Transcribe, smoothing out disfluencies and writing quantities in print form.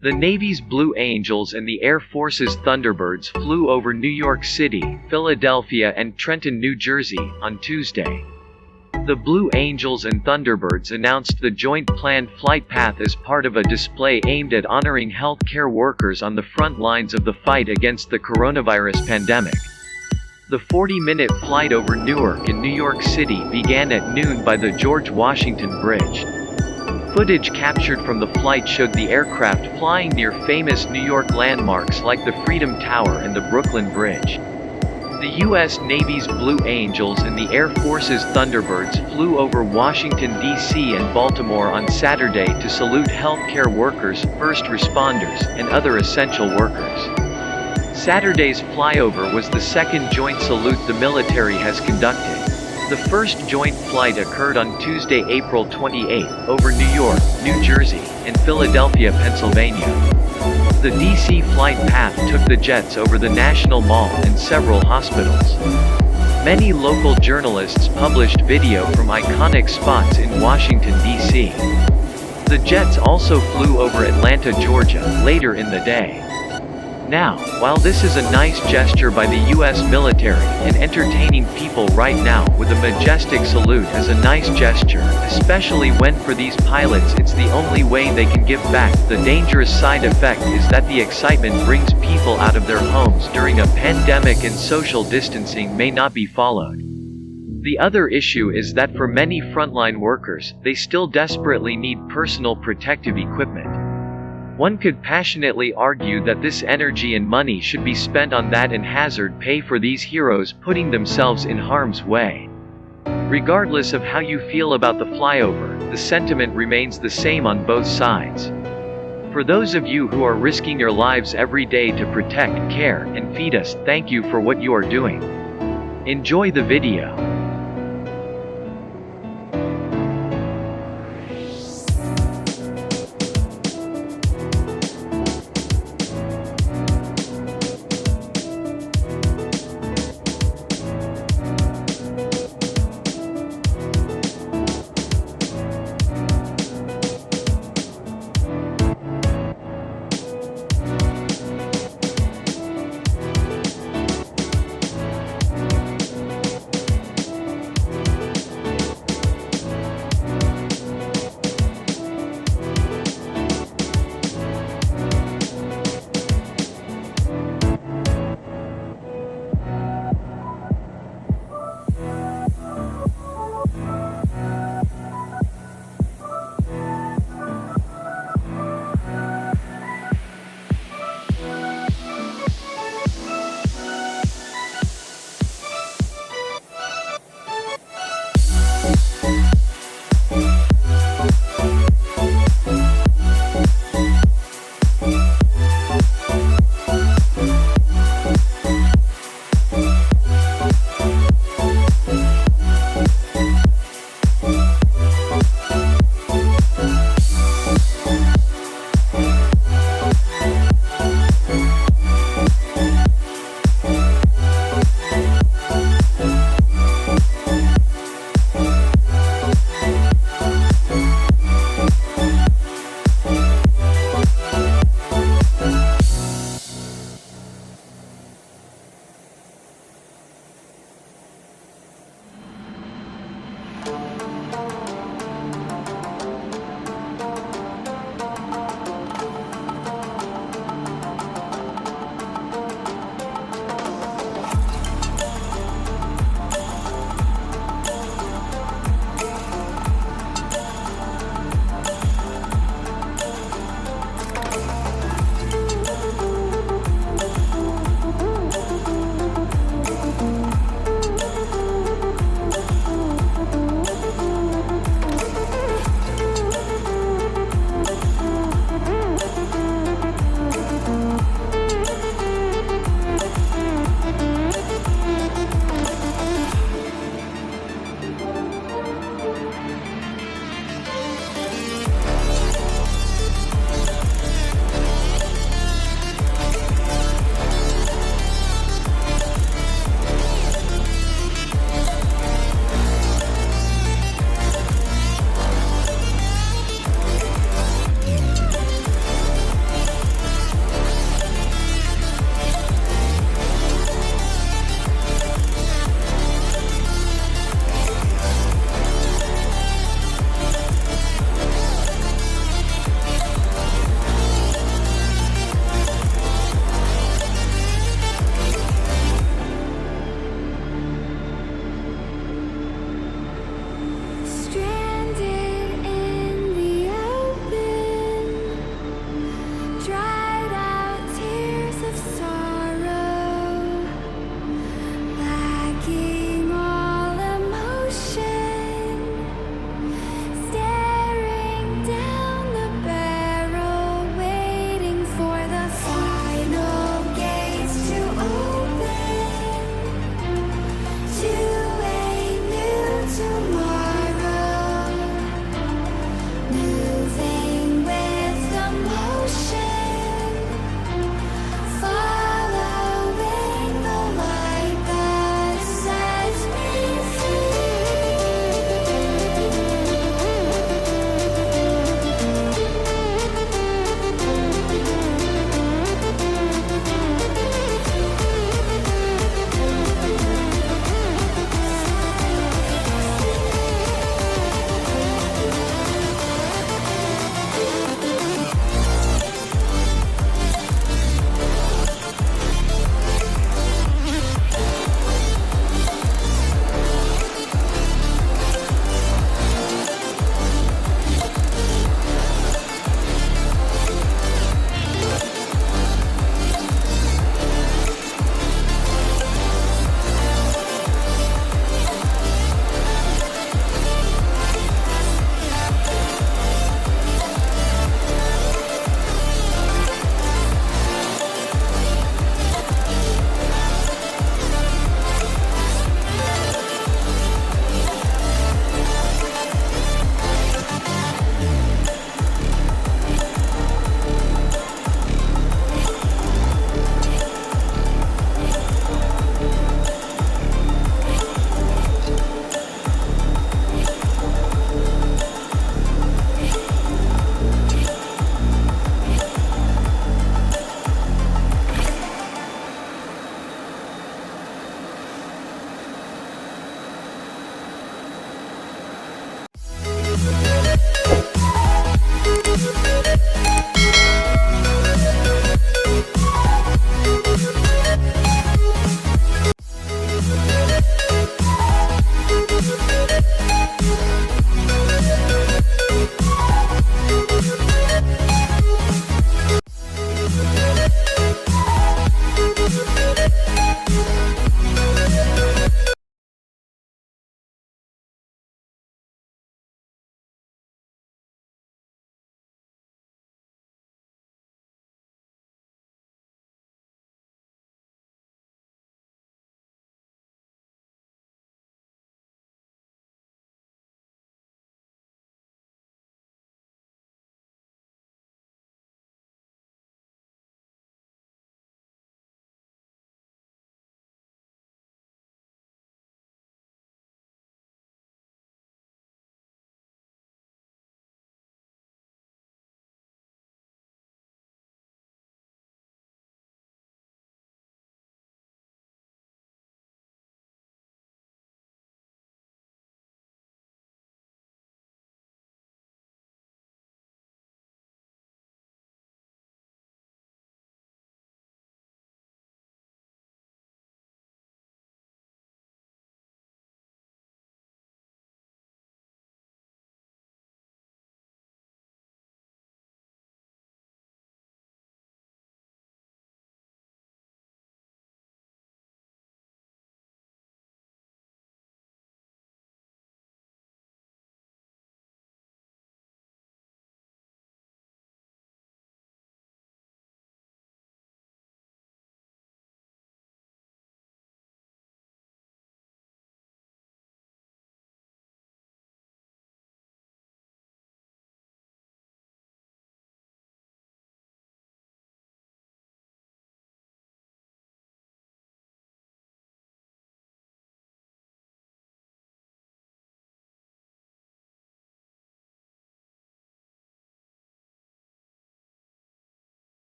The Navy's Blue Angels and the Air Force's Thunderbirds flew over New York City, Philadelphia, and Trenton, New Jersey, on Tuesday. The Blue Angels and Thunderbirds announced the joint planned flight path as part of a display aimed at honoring healthcare workers on the front lines of the fight against the coronavirus pandemic. The 40-minute flight over Newark in New York City began at noon by the George Washington Bridge. Footage captured from the flight showed the aircraft flying near famous New York landmarks like the Freedom Tower and the Brooklyn Bridge. The U.S. Navy's Blue Angels and the Air Force's Thunderbirds flew over Washington D.C. and Baltimore on Saturday to salute healthcare workers, first responders, and other essential workers. Saturday's flyover was the second joint salute the military has conducted. The first joint flight occurred on Tuesday, April 28, over New York, New Jersey, and Philadelphia, Pennsylvania. The DC flight path took the jets over the National Mall and several hospitals. Many local journalists published video from iconic spots in Washington, D.C. The jets also flew over Atlanta, Georgia, later in the day. Now, while this is a nice gesture by the U.S. military and entertaining people right now with a majestic salute as a nice gesture, especially when for these pilots it's the only way they can give back, the dangerous side effect is that the excitement brings people out of their homes during a pandemic and social distancing may not be followed. The other issue is that for many frontline workers, they still desperately need personal protective equipment. One could passionately argue that this energy and money should be spent on that and hazard pay for these heroes putting themselves in harm's way. Regardless of how you feel about the flyover, the sentiment remains the same on both sides. For those of you who are risking your lives every day to protect, care, and feed us, thank you for what you are doing. Enjoy the video.